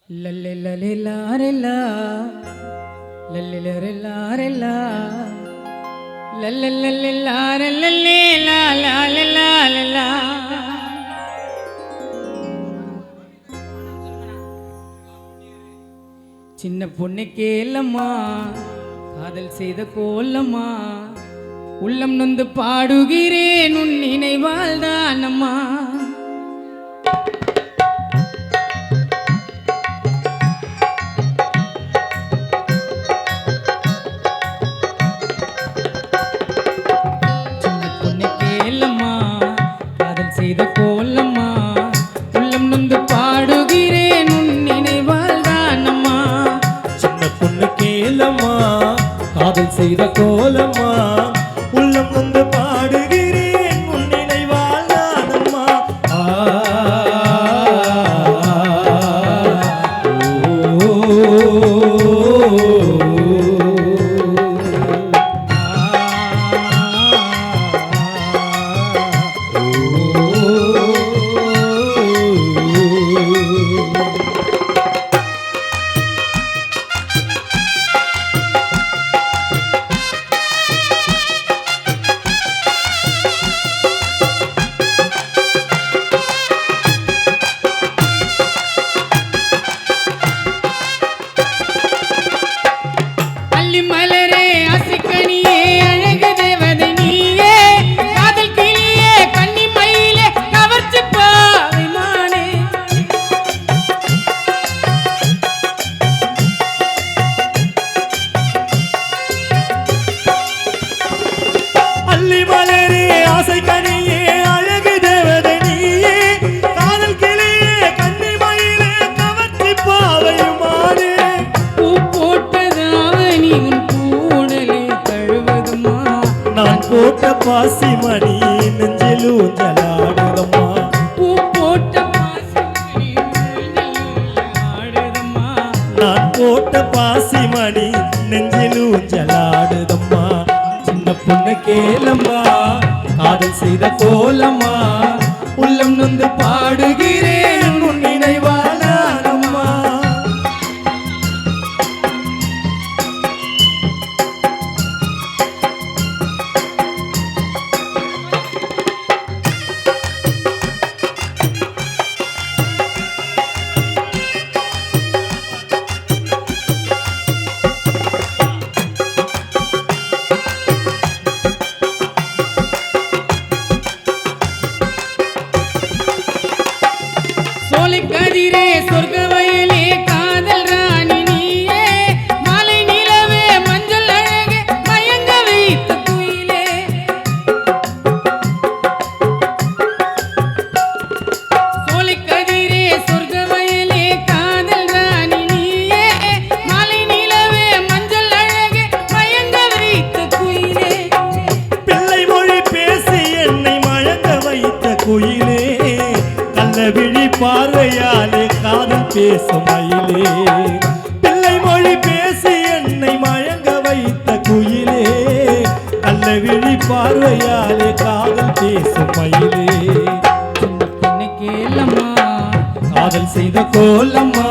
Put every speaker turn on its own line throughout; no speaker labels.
லல்லெல்லா லல்லெல்லா லல்லெல்லா. சின்ன பொண்ணு கேளம்மா, காதல் செய்த கோலம்மா, உள்ளம் நொந்து பாடுகிறேன் உன் நினைவால் தானம்மா. சின்ன பொண்ணு கேளம்மா, காதல் செய்த கோலம்மா, உள்ளம் நொந்து பாடுகிறேன் உன் நினைவால் தானம்மா.
சின்ன பொண்ணு கேளம்மா, காதல் செய்த கோலம்மா, உள்ளம் வந்து பாடுகிறேன் உன் நினைவால் தானம்மா. போட்ட பாசி மணி நெஞ்சில் ஊஞ்சலாடுதம்மா.
பூ போட்ட பாசி மணி நெஞ்சில் ஆடுதம்மா.
நான் போட்ட பாசி மணி நெஞ்சில் ஊஞ்சலாடுதம்மா. சின்ன பொண்ணு கேளம்மா, காதல் செய்த கோலம்மா, உள்ளம் நொந்து பாடுகிறேன் உன் நினைவால் தானம்மா.
கதிரே சொர்க்க வயலே காதல் ராணி நீயே, மாலை நிலவே மஞ்சள் அழகே மயங்க வைத்த குயிலே. சோலை கதிரே சொர்க்க வயலே காதல் ராணி நீயே, மாலை நிலவே மஞ்சள் அழகே மயங்க வைத்த குயிலே.
பிள்ளை மொழி பேசி என்னை மயங்க வைத்த குயிலே, விழி பார்வையாலே காதல் பேசும் மயிலே. பிள்ளை மொழி பேசி என்னை மயங்க வைத்த குயிலே, நல்ல விழி பார்வையாலே காதல் பேசும் மயிலே.
கேளம்மா,
காதல் செய்த கோலம்மா,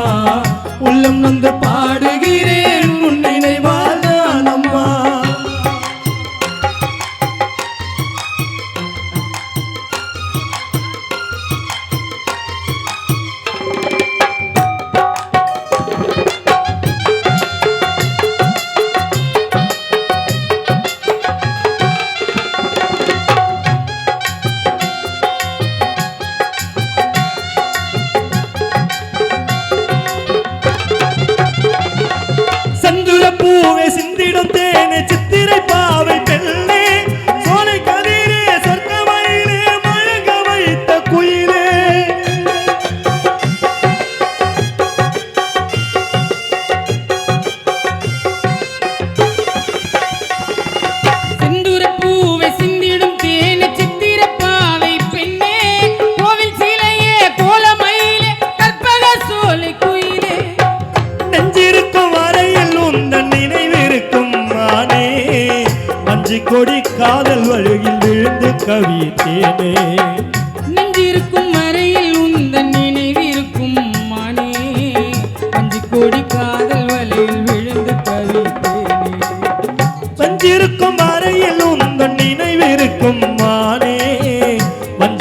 உள்ளம் நொந்து பாடுகிறேன் உன் நினைவால் தானம்மா. பூவே சிந்திடும் தேனே சித்திரை பாவை பெண்ணே, சோலை கதிரே சொர்க்க வயலே மயங்க வைத்த குயிலே.
சிந்துர பூவே சிந்திடும் தேனே சித்திர பாவை பெண்ணே, கோவில் சிலையே கோலமயிலே கற்பக சோலை குயிலே.
நெஞ்சிருக்கும் வரையில் உந்தன் நினைவிருக்கும் மானே, மஞ்சு கொடி காதல் வழியில் விழுந்து கவித்தேனே.
நெஞ்சிருக்கும் வரையில் உந்தன் நினைவிருக்கும் மானே,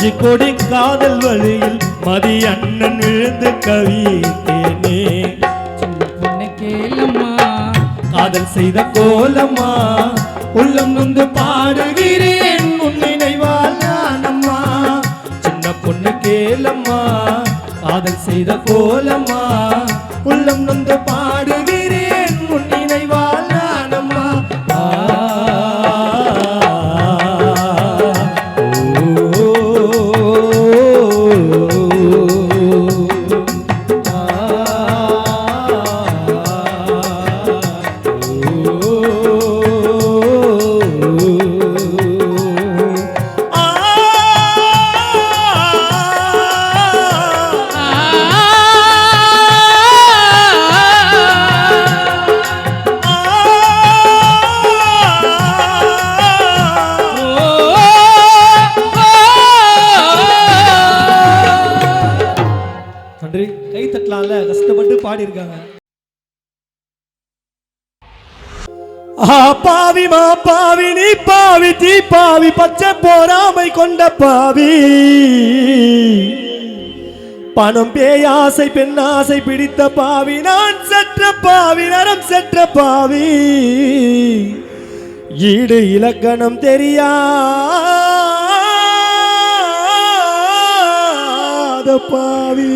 மஞ்சு கொடி காதல் வழியில் மதி அண்ணன் விழுந்து கவித்தேனே
சின்ன பொண்ணு கேளம்மா
காதல் செய்த கோலம்மா உள்ளம் நொந்து பாடுகிறேன் உன் நினைவால் நானம்மா சின்ன பொண்ணு கேளம்மா காதல் செய்த கோலம்மா உள்ளம் நொந்து பாடுகிறேன் உன் நினைவால் நானம்மா கை தட்டலாம்ல கஷ்டப்பட்டு பாடி இருக்காங்க பாவி மா பாவி நீ பாவி தீ பாவி பச்சை போராமை கொண்ட பாவி பணம் பேயாசை பெண்ணாசை பிடித்த பாவி நான் சற்ற பாவி நரம் சற்ற பாவி ஈடு இலக்கணம் தெரியாத பாவி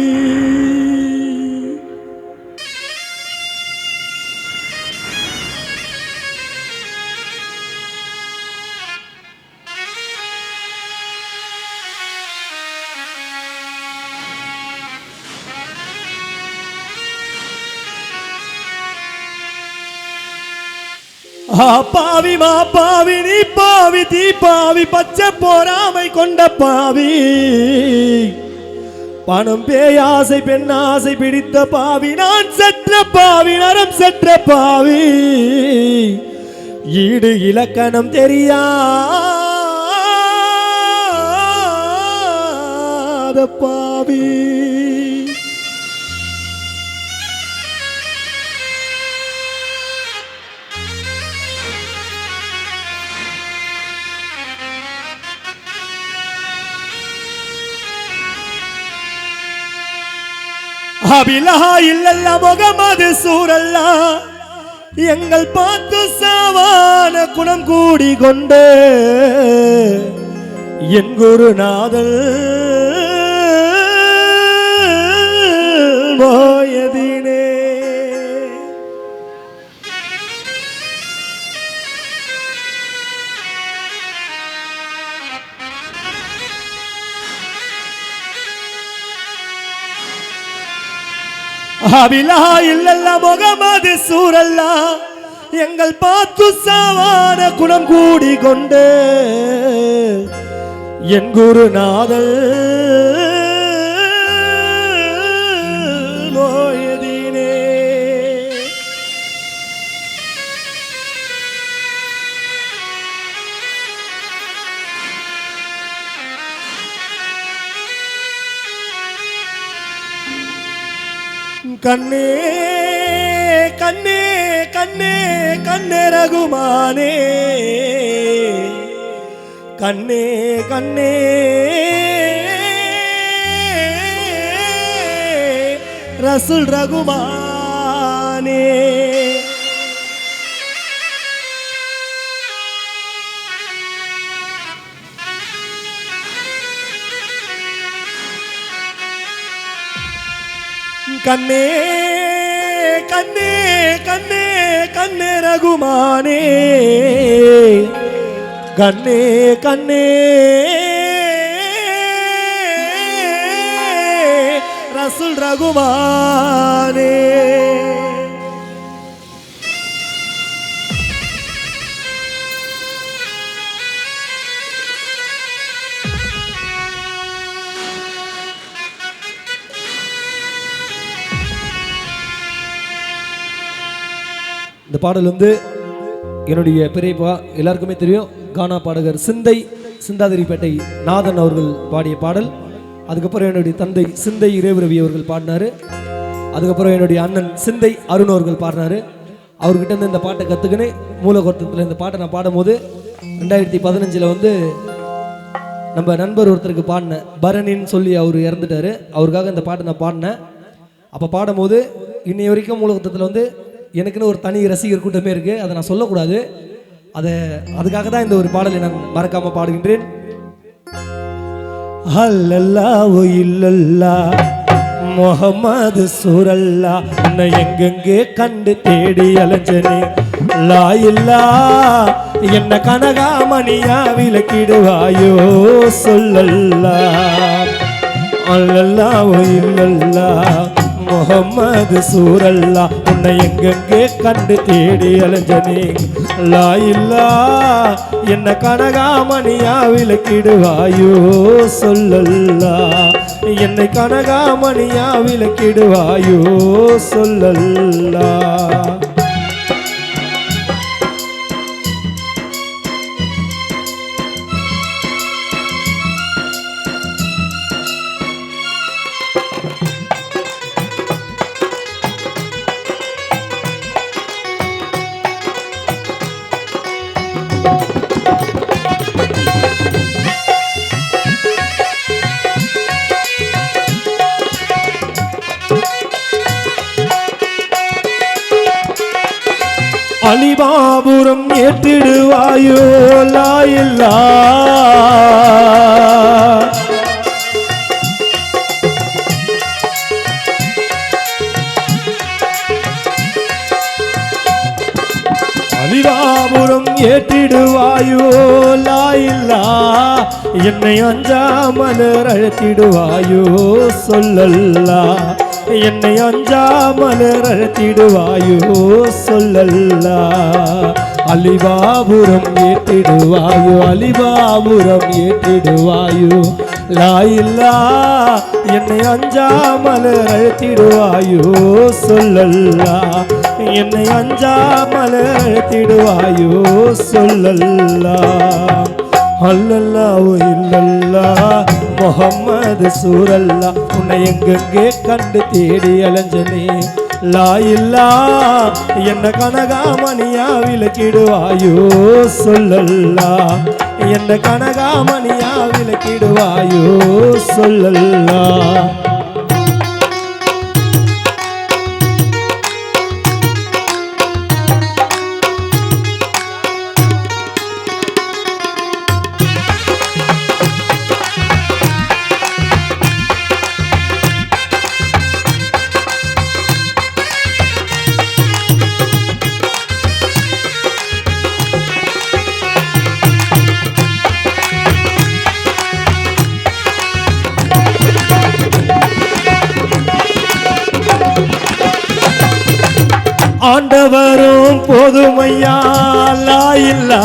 பாவி மா பாவி நீ பாவி தீ பாவி பச்சை போராமை கொண்ட பாவி பணம் பேயாசை பெண்ணாசை பிடித்த பாவி நான் சற்ற பாவி நரம் சற்ற பாவி ஈடு இலக்கணம் தெரியாத பாவி அபிலஹா இல்லல்ல முகமது சூரல்ல எங்கள் பார்த்து சாவான குணம் கூடி கொண்டு என் குருநாதல் மோயதீனே அபிலஹா இல்லல்ல முகமது சூரல்ல எங்கள் பார்த்து சாவான குணம் கூடி கொண்டு என் குருநாதல் மோயதீனே கண்ணே கண்ணே கண்ணே கண்ணே ரகுமானே கண்ணே கண்ணே ரசூல் ரகுமானே கண்ணே கண்ணே கண்ணே கண்ணே ரகுமானே கண்ணே கண்ணே ரசூல் ரகுமானே இந்த பாடல் வந்து என்னுடைய பெரியப்பா எல்லாருக்குமே தெரியும் கானா பாடகர் சிந்தாதிரிப்பேட்டை நாதன் அவர்கள் பாடிய பாடல். அதுக்கப்புறம் என்னுடைய தந்தை சிந்தை இறைவுரவி அவர்கள் பாடினாரு. அதுக்கப்புறம் என்னுடைய அண்ணன் சிந்தை அருண் அவர்கள் பாடினாரு. அவர்கிட்ட இருந்து இந்த பாட்டை கற்றுக்கின்னு மூலகோர்த்தத்தில் இந்த பாட்டை நான் பாடும்போது 2015 வந்து நம்ம நண்பர் ஒருத்தருக்கு பாடினேன், பரணின்னு சொல்லி அவர் இறந்துட்டாரு. அவருக்காக இந்த பாட்டை நான் பாடினேன். அப்போ பாடும்போது இன்னை வரைக்கும் உலகத்தில் வந்து எனக்குன்னு ஒரு தனி ரசிகர் கூட்டமே இருக்குது. அதை நான் சொல்லக்கூடாது. அதுக்காக தான் இந்த ஒரு பாடலை நான் மறக்காமல் பாடுகின்றேன். அல்லல்லாஹு இல்லல்லா முஹம்மது சூரல்லா, உன்னை எங்கெங்கே கண்டு தேடி அலைஞ்சனே. லா இல்லா என்ன கனகாமணியா விளக்கிடுவாயோ சொல்லல்லா. அல்லல்லாஹு இல்லல்லா முஹம்மது சூரல்லா, உன்னை எங்கெங்கே கண்டு தேடி அலைஞ்சனே. லா இல்லா என்ன கனகாமணியா விளக்கிடுவாயோ சொல்லல்லா. என்னை கனகாமணியா விளக்கிடுவாயோ சொல்லல்லா. அலிபாபுரம் ஏற்றிடுவாயோ லா இல்லா. அலிபாபுரம் ஏற்றிடுவாயோ லா இல்லா. என்னை அஞ்சாமல் அழைத்திடுவாயோ சொல்லல்லா. என்னை அஞ்சாமல் அழைத்திடுவாயோ சொல்லல்லா. அலிபாபுரம் ஏற்றிடுவாயோ, அலிபாபுரம் ஏற்றிடுவாயோ லா இல்லா. என்னை அஞ்சாமல் அழைத்திடுவாயோ சொல்லல்லா. என்னை அஞ்சாமல் அழைத்திடுவாயோ சொல்லல்லா. அல்லல்லாஹு இல்லல்லா முஹம்மது சூரல்லா, உன்னை எங்கெங்கே கண்டு தேடி அலைஞ்சனே. லா இல்லா என்ன கனகாமணியா விளக்கிடுவாயோ சொல்லல்லா. என்ன கனகாமணியா விளக்கிடுவாயோ சொல்லல்லா. ஆண்டவரும் போதுமையா லா இல்லா.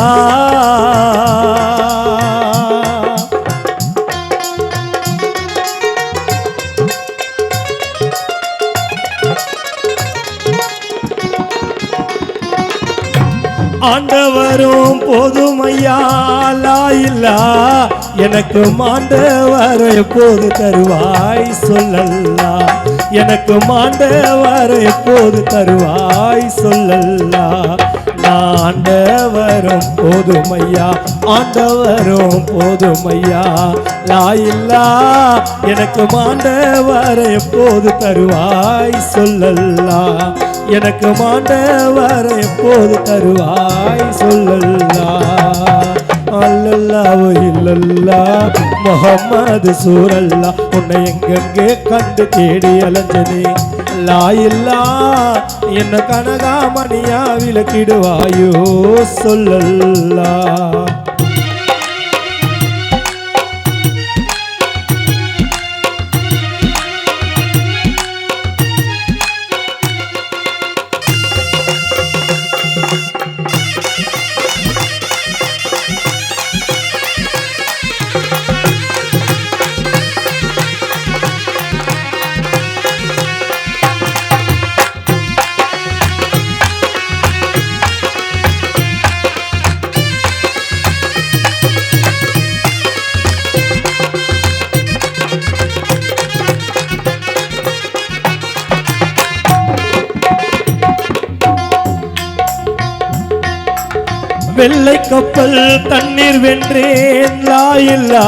ஆண்டவரும் போதுமையா லா இல்லா. எனக்கு மாண்டவர் எப்போது தருவாய் சொல்லல்லா. எனக்கு மாண்டவர் எப்போது தருவாய் சொல்லல்லா. ஆண்டவரும் போதுமையா, ஆண்டவரும் போதுமையா லா இல்லா. எனக்கு மாண்டவர் எப்போது தருவாய் சொல்லல்லா. எனக்கு மாண்டவர் எப்போது தருவாய் சொல்லல்லா. அல்லல்லாஹு இல்லல்லா முஹம்மது சூரல்லா, உன்னை எங்கெங்கே கண்டு தேடி அலைஞ்சனே. லா இல்லா என்ன கனகாமணியா விளக்கிடுவாயோ சொல்லல்லா. வெள்ளை கப்பல் தண்ணீர் வென்றேன் லாயில்லா.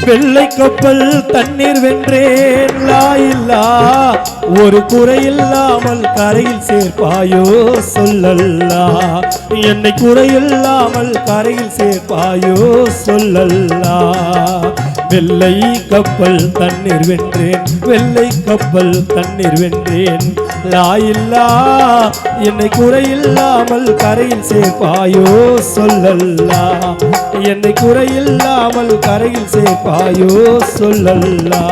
வெள்ளை கப்பல் தண்ணீர் வென்றேன் லாயில்லா. ஒரு குறையில்லாமல் கரையில் சேர்ப்பாயோ சொல்லல்லா. என்னை குறையில்லாமல் கரையில் சேர்ப்பாயோ சொல்லல்லா. வெள்ளை கப்பல் தண்ணீர் வென்றேன், வெள்ளை கப்பல் தண்ணீர் வென்றேன் லாயில்லா. என்னை குறையில்லாமல் கரையில் சேர்ப்பாயோ சொல்லல்லா. என்னை குறையில்லாமல் கரையில் சேர்ப்பாயோ சொல்லல்லா.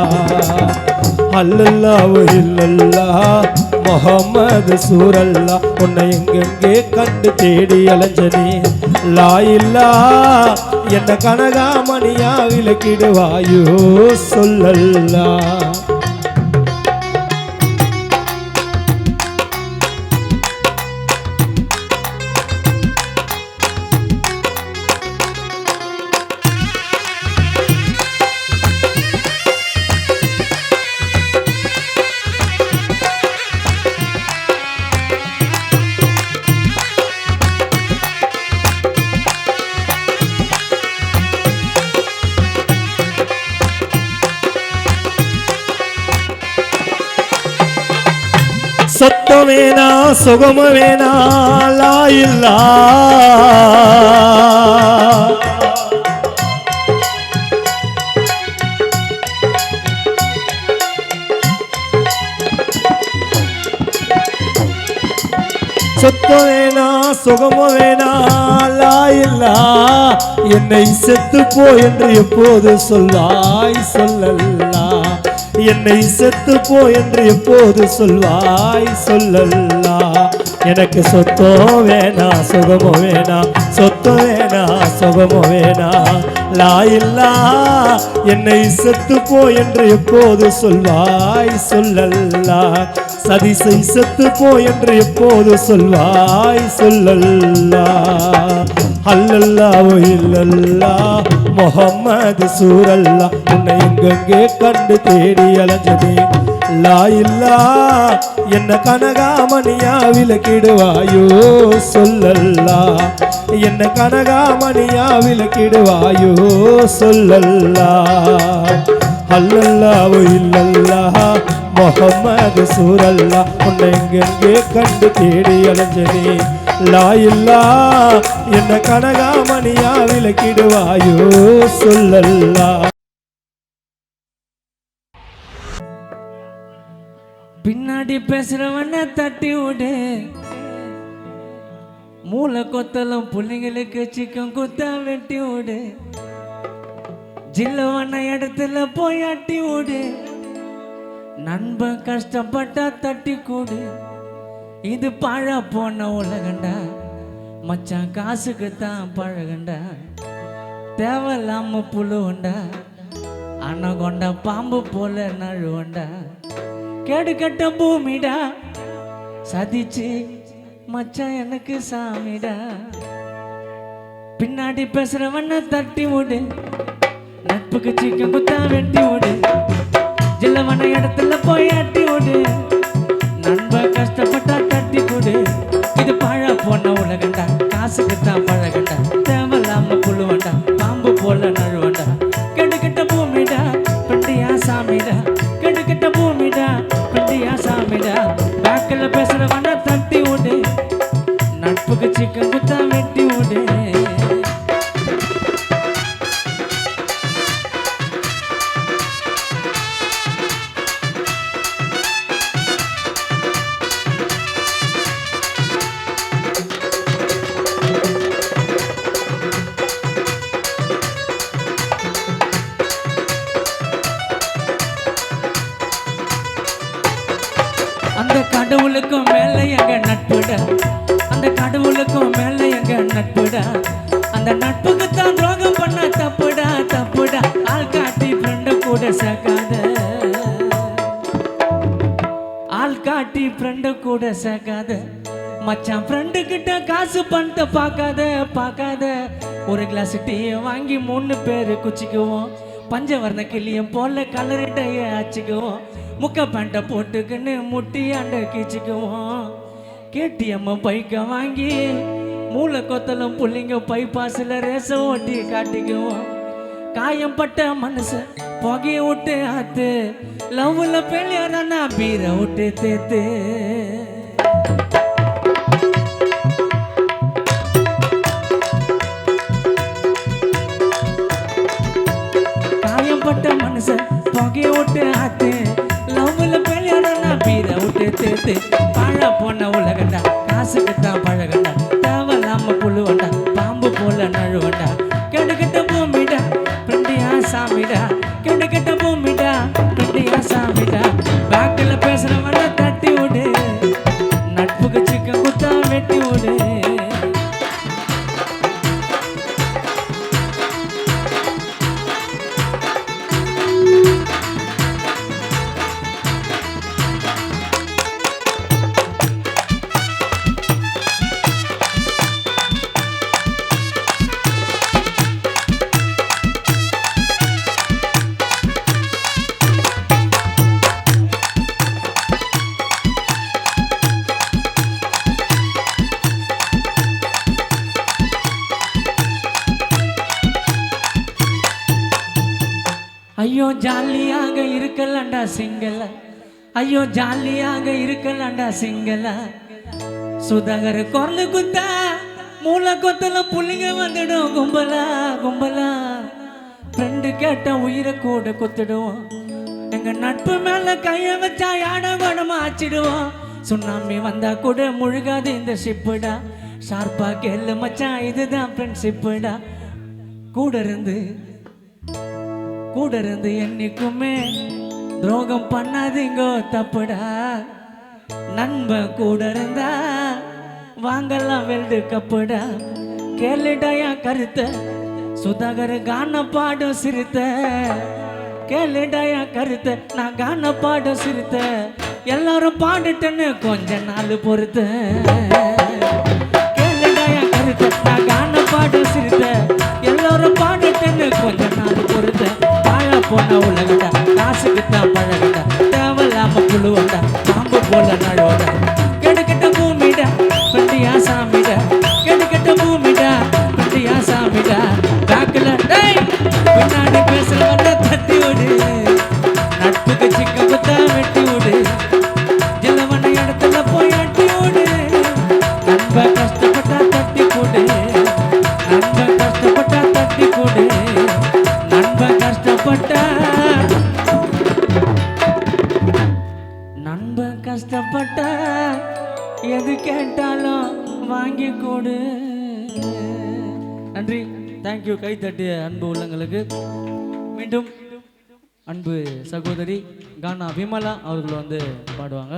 அல்லல்லாஹு இல்லல்லாஹ் முஹம்மது சூரல்லா. உன்னை எங்கெங்கே கண்டு தேடி அலைஞ்சனே லாயில்லா. என்ன கனகாமணியா விலக்கிடுவாயோ சொல்லல்லா. சொத்து வேணா சுகம வேணா லாயில்லா. சொத்து வேணா சுகம வேணா லாயில்லா. என்னை செத்து போ என்று எப்போது சொல்வாய் சொல்லல்லா. என்னை செத்து போ என்று எப்போது சொல்வாய் சொல்லல்லா. எனக்கு சொத்தோ வேணா சுகமோ வேணா, சொத்தோ வேணா சுகமோ வேணா லாயில்லா. என்னை செத்து போ என்று எப்போது சொல்வாய் சொல்லல்லா. சதிசை செத்து போ என்று எப்போது சொல்வாய் சொல்லல்லா. அல்லல்லாஹு இல்லல்லாஹ் முஹம்மது சூரல்லா. உன்னை எங்கெங்கே கண்டு தேடி அலைஞ்சதே லாயில்லா. என்ன கனகாமணியா விலக்கிடுவாயோ சொல்லல்லா. என்ன கனகாமணியா விலக்கிடுவாயோ சொல்லல்லா. அல்லல்லாஹு இல்லல்லாஹ் முஹம்மது சூரல்லா. உன்னை எங்கெங்கே கண்டு தேடி அலைஞ்சனே லாயில்லா. என்ன கனகாமணியா விலக்கிடுவாயோ சொல்லல்லா.
பின்னாடி பேசுறவன தட்டி விடு. மூளை கொத்தலும் பிள்ளைங்களுக்கு சிக்கன் குத்தா வெட்டி விடு. ஜில்லவன இடத்துல போய் அட்டி விடு. நண்பன் கஷ்டப்பட்டா தட்டி கூடு. இது பழ போன உலகண்டா. மச்சான் காசுக்கு தான் பழகண்டா. தேவையில்லாம புழுவண்டா. அனகொண்டா பாம்பு போல நழுவண்டா. கேடு கட்ட பூமிடா. சதிச்சு மச்சான் எனக்கு சாமிடா. பின்னாடி பேசுறவன தட்டி விடு. நட்புக்கு சிக்கன் குத்தா வெட்டி விடு. ஜில்லவன இடத்துல போய் அட்டி விடு. நண்ப கஷ்டப்பட்டா தட்டி கொடு. இது பழ போன உலகண்டா. காசுக்கு தான் பழகண்டா. தேவையில்லாம புழுவண்டா. பாம்பு போல நழுவண்டா. கெடுக்கிட்ட பூமிடா. பண்டியா சாமிடா. கெடுக்கிட்ட பூமிடா. பண்டியா சாமிடா. பேக்கில் பேசுறவன தட்டி விடு. நட்புக்கு சிக்கன் குத்தா வெட்டி விடு. அந்த கடவுளுக்கும் மேல எங்க நட்புடா. அந்த கடவுளுக்கும் மேல எங்க நட்புடா. அந்த நட்புக்கு தான் துரோகம் பண்ண தப்புடா தப்புடா. ஆள் காட்டி ஃப்ரெண்ட கூட சேர்க்காத. ஆள் காட்டி ஃப்ரெண்ட கூட சேர்க்காத. மச்சான் ஃப்ரெண்டு கிட்ட காசு பண்ணிட்ட பார்க்காத பார்க்காத. ஒரு கிளாஸ் டீயை வாங்கி 3 பேர் குச்சிக்குவோம். பஞ்சவர்ண கிளியம் போல கலரிட்டைய ஆச்சுக்குவோம். முக்க பேண்ட்டை போட்டுக்கின்னு முட்டியாண்ட கீச்சுக்குவோம். கேடிஎம் பைக்கை வாங்கி மூளை கொத்தலும் புள்ளிங்க பைபாஸில் ரேச ஓட்டி காட்டிக்குவோம். காயம் பட்ட மனசு புகைய விட்டு ஆத்து லவ்ல பெலியறானா பீரை விட்டு தேத்து. பட்ட மனுஷன் புகைய விட்டு ஆத்து லவ்ல பெலியறானா பீரை விட்டு தேத்து. பழ போன உலகண்டா காசுக்கு தான் பழகண்டா தேவலாம புழுவண்டா பாம்பு போல நழுவண்டா. கெடுக்கிட்ட பூமிடா பிண்டியா சாமிடா கெடுக்கிட்ட பூமிடா பிண்டியா சாமிடா. பேக்கில் பேசுறவன தட்டி விடு நட்புக்கு சிக்கன் குத்தா வெட்டி விடு. ஐயோ ஜாலியாக இருக்கலாண்டா சிங்கள, ஐயோ ஜாலியாக இருக்கலாண்டா சிங்கள. சுதாகர் குரல் குத்தா மூளை கொத்தல புள்ளிங்க வந்துடும் கும்பலா கும்பலா. ஃப்ரெண்டு கேட்ட உயிரை கூட கொத்துடுவோம். எங்க நட்பு மேல கைய வச்சா யாட குணமா ஆச்சிடுவோம். சுனாமி வந்தா கூட முழுகாது இந்த ஷிப்புடா. ஷார்ப்பா கேளு மச்சான் இதுதான் ஃப்ரெண்ட்ஷிப்புடா. கூட இருந்து என்னைக்குமே துரோகம் பண்ணாதீங்கோ தப்புடா. நண்பன் கூட இருந்தா வாங்கலாம் வெல்டு கப்புடா. கேளுடா என் கருத்த சுதாகர் கான பாடும் சிரித்த. கேளுடா என் கருத்த நான் கான பாடும் சிரித்த. எல்லாரும் பாடுட்டேன்னு கொஞ்ச நாள் பொறுத்த. கேளுடா என் கருத்த நான் கான பாடும் சிரித்த. எல்லாரும் பாடுட்டேன்னு கொஞ்ச நாள் பொறுத்த. போன உலகண்டா காசுக்கு தான் பழகண்டா தேவலாம புழுவண்டா பாம்பு போல நழுவண்டா. கெடுக்கிட்ட பூமிடா பண்டியா சாமிடா கெடுக்கிட்ட பூமிடா பண்டியா சாமிடா. பேக்கில் பின்னாடி பேசுறவன தட்டி விடு நட்புக்கு சிக்க குத்தா வெட்டி விடு. ஜலவன இடத்துல போய் அட்டி விடு. நண்ப கஷ்டப்பட்டா தட்டி போடு நண்ப கஷ்டப்பட்டா தட்டி போடு. நண்ப கஷ்டப்பட்டா நண்ப கஷ்டப்பட்டா எது கேட்டாலும் வாங்கி கொடு. நன்றி, தேங்க்யூ. கை தட்டிய அன்பு உள்ளங்களுக்கு மீண்டும் அன்பு சகோதரி கானா விமலா அவர்கள் வந்து பாடுவாங்க.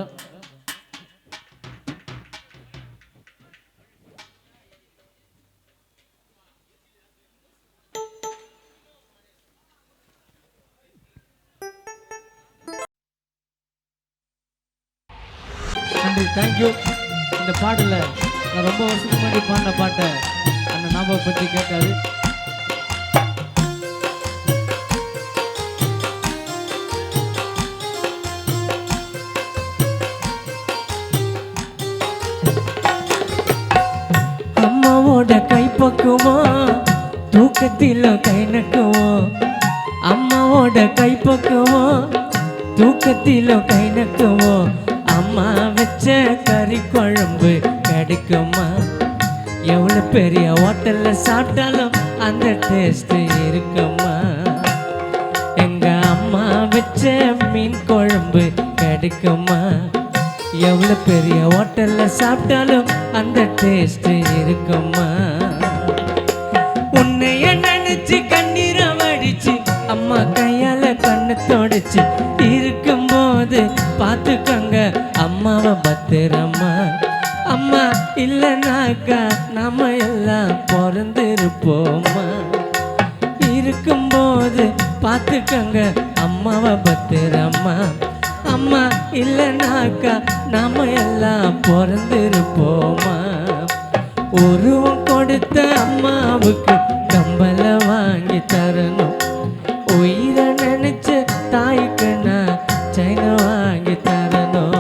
நன்றி, தேங்க்யூ. இந்த பாடலை நான் ரொம்ப வருஷத்துக்கு முன்னாடி பாடின பாட்டை அந்த ஞாபகம் பற்றி கேட்டாரு. அம்மாவோட கைப்பக்குவோம் தூக்கத்தில் கை நக்குவோம். அம்மாவோட கைப்பக்குவோம் தூக்கத்தில் கை நக்குவோம். அம்மா வச்ச கறி குழம்பு கிடைக்குமா? எவ்வளோ பெரிய ஹோட்டல்ல சாப்பிட்டாலும் அந்த டேஸ்ட் இருக்குமா? எங்க அம்மா வச்ச மீன் குழம்பு கிடைக்குமா? எவ்வளோ பெரிய ஹோட்டல்ல சாப்பிட்டாலும் அந்த டேஸ்ட் இருக்குமா? உன்னைய நினைச்சு கண்ணீரை வடிச்சு அம்மா கையால கண்ணு தொடச்சு இருக்கும்போது பார்த்துக்கங்க அம்மாவை பத்திரமா. அம்மா இல்லைனாக்கா நாம எல்லாம் பிறந்திருப்போமா? இருக்கும்போது பார்த்துக்கங்க அம்மாவை பத்திரமா. அம்மா இல்லைனாக்கா நாம எல்லாம் பிறந்திருப்போமா? உருவம் கொடுத்த அம்மாவுக்கு கம்பல வாங்கி தரணும். உயிரை நினைச்ச தாய்க்கு நான் செயினை வாங்கி தரணும்.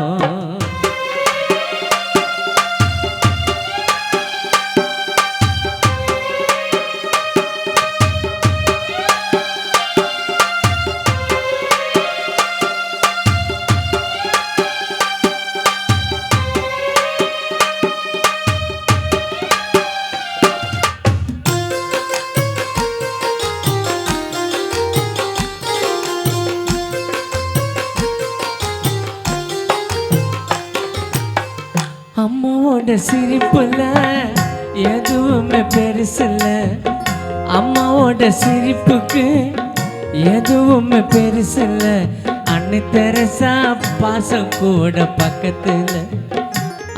அம்மாவோட சிரிப்புல எதுவுமே பெருசில்ல. அம்மாவோட சிரிப்புக்கு எதுவுமே பெருசில்ல. அன்னை தெரசா பாசம் கூட பக்கத்துல.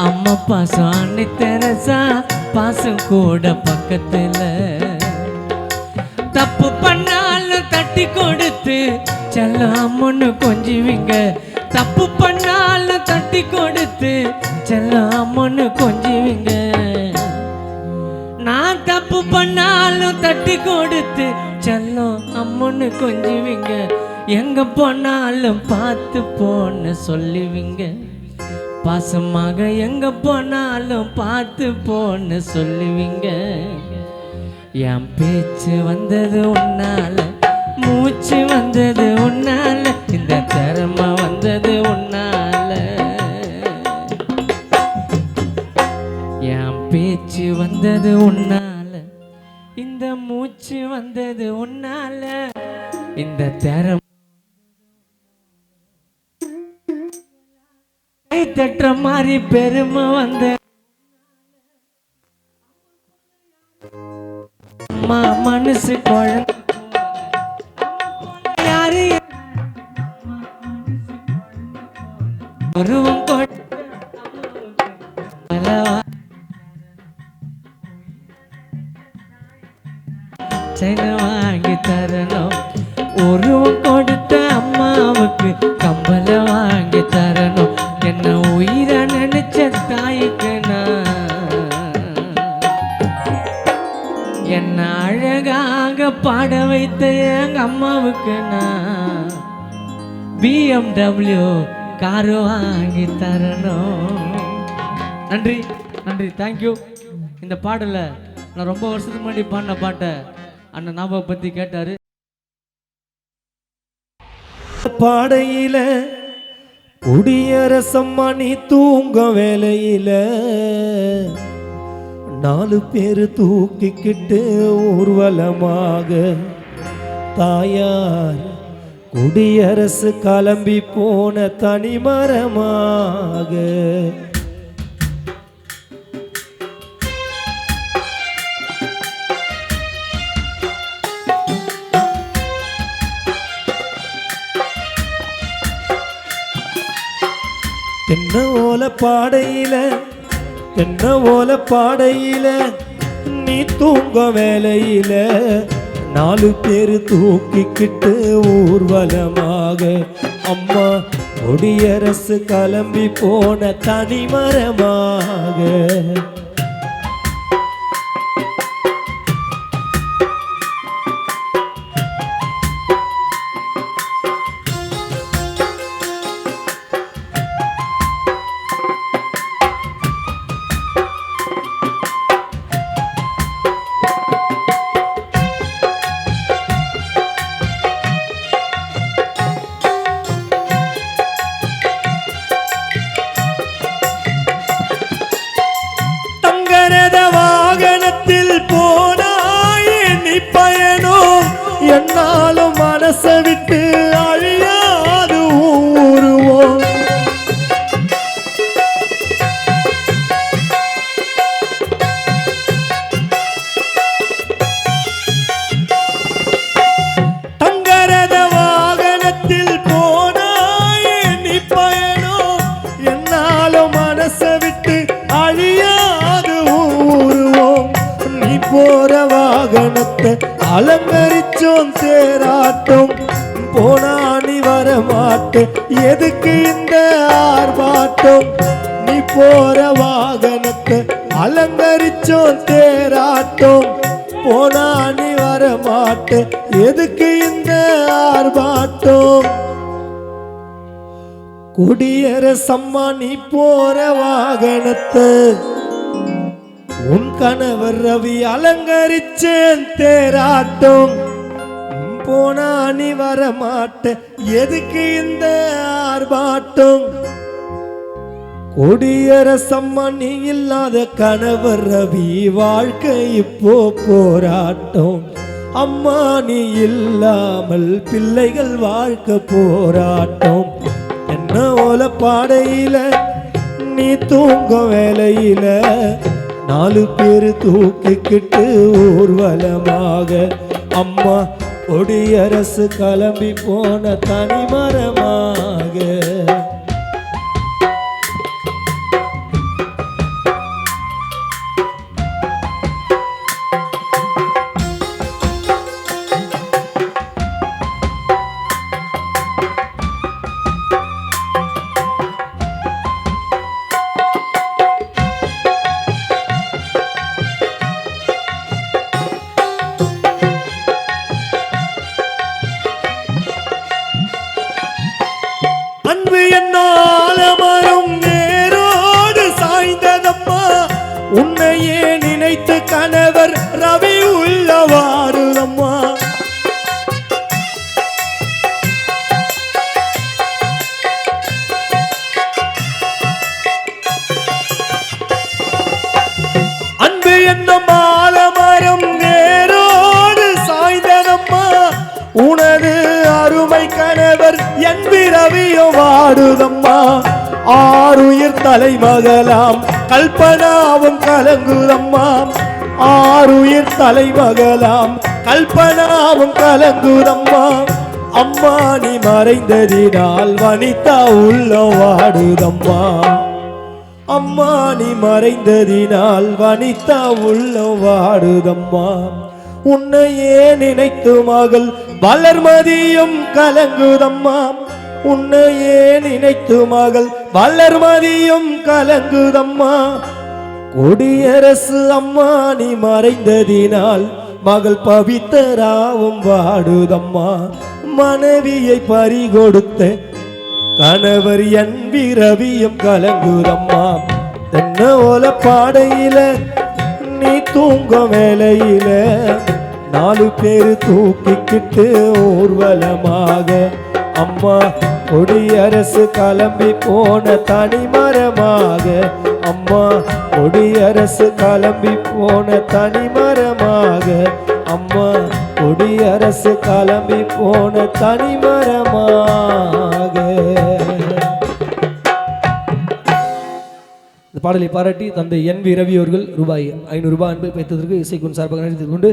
அம்மா பாசம் அன்னை தெரசா பாசம் கூட பக்கத்துல. தப்பு பண்ணாலும் தட்டி கொடுத்து செல்லம் அம்மன்னு கொஞ்சுவீங்க. தப்பு பண்ணாலும் தட்டி கொடுத்து செல்லம் அம்மன்னு கொஞ்சுவீங்க. நான் தப்பு பண்ணாலும் தட்டி கொடுத்து செல்லம் அம்மன்னு கொஞ்சுவீங்க. எங்க போனாலும் பார்த்து போன்னு சொல்லுவீங்க. பாசமாக எங்க போனாலும் பார்த்து போன்னு சொல்லுவீங்க. என் பேச்சு வந்தது உன்னால, மூச்சு வந்தது உன்னால, இந்த திறமை வந்தது உன்னால. என் பேச்சு வந்தது உன்னால, இந்த மூச்சு வந்தது உன்னால, இந்த திறமை கை தட்டுற மாதிரி பெருமை வந்த அம்மா மனசு குழந்தை யாரு உருவம் செயினை வாங்கி தரணும். உருவம் கொடுத்த அம்மாவுக்கு கம்பல வாங்கி தரணும். என்ன உயிரை நினைச்ச தாய்க்கு நான், என்ன அழகாக பாட வைத்த எங்க அம்மாவுக்கு நான் BMW காரு வாங்கி தரணும். நன்றி நன்றி, தேங்க்யூ. இந்த பாடலை நான் ரொம்ப வருஷத்துக்கு முன்னாடி பாடின பாட்டை அண்ணன் ஞாபகம் பற்றி கேட்டார்.
பாடையில குடியரசம்மா நீ தூங்க வேலையில 4 பேரு தூக்கிக்கிட்டு ஊர்வலமாக தாயார் குடியரசு கிளம்பி போன தனிமரமாக. தென்ன ஓல பாடையில தென்ன ஓல பாடையில நீ தூங்க வேலையில 4 பேரு தூக்கிக்கிட்டு ஊர்வலமாக அம்மா கொடியரசு கிளம்பி போன தனிமரமாக. என்னாலும் மனசை விட்டு அழியாது ஊருவோம். தங்கரத வாகனத்தில் போனாயே நீ பயணம் என்னாலும் மனசை விட்டு அழியாது ஊருவோம். நீ போற வாகனத்தை அலங்கரிச்சோம் தேராட்டம் போனா நீ வரமாட்ட எதுக்கு இந்த ஆர்ப்பாட்டம். நீ போற வாகனத்தை அலங்கரிச்சோம் தேராட்டம்
போனா நீ வர மாட்ட எதுக்கு இந்த ஆர்ப்பாட்டம் குடியரசம்மா நீ போற வாகனத்தை உன் கணவர் ரவி அலங்கரிச்சேன் தேராட்டம் போனா நீ வர மாட்ட எதுக்கு இந்த ஆர்ப்பாட்டம் கொடியரசம்மா நீ இல்லாத கணவர் ரவி வாழ்க்கை இப்போ போராட்டம் அம்மா நீ இல்லாமல் பிள்ளைகள் வாழ்க்கை போராட்டம் என்ன ஓல பாடையில நீ தூங்க வேலையில 4 பேர் தூக்கிக்கிட்டு ஊர்வலமாக அம்மா கொடியரசு கிளம்பி போன தனிமரமாக அன்பு என்னால் மரம் நேரோடு சாய்ந்ததம்மா உன்னையே நினைத்து கணவர் ரவி உள்ளவாறுதம்மா அன்பு என்னும் ஆலமரம் நேரோடு சாய்ந்ததம்மா உனது அருமை கணவர் என் பிறவியோ வாடுதம்மா ஆறுயிர் தலைமகளாம் கல்பனாவும் கலங்குதம்மா ஆறுயிர் தலைமகளாம் கல்பனாவும் கலங்குதம்மா அம்மா நீ மறைந்ததினால் வனிதா உள்ள வாடுதம்மா அம்மா நீ மறைந்ததினால் வனிதா உள்ள வாடுதம்மா உன்னையே நினைத்து மகள் வளர்மதியும் கலங்குதம்மா உன்னையே நினைத்து மகள் வளர்மதியும் கலங்குதம்மா கொடியரசு அம்மா நீ மறைந்ததினால் மகள் பவித்தராவும் வாடுதம்மா மனைவியை பறிகொடுத்த கணவர் என் விரவியும் கலங்குதம்மா தென்ன ஓல பாடையில நீ தூங்க வேலையில 4 பேர் தூக்கிக்கிட்டு ஊர்வலமாக அம்மா கொடியரசு கிளம்பி போன தனிமரமாக அம்மா கொடியரசு கிளம்பி போன தனிமரமாக அம்மா கொடியரசு கிளம்பி போன தனிமரமாக. இந்த பாடலை பாராட்டி தந்தை என் வி ரவி அவர்கள் ரூபாய் 500 அன்பை வைத்ததற்கு இசைக்குன் சார்பாக நினைத்துக் கொண்டு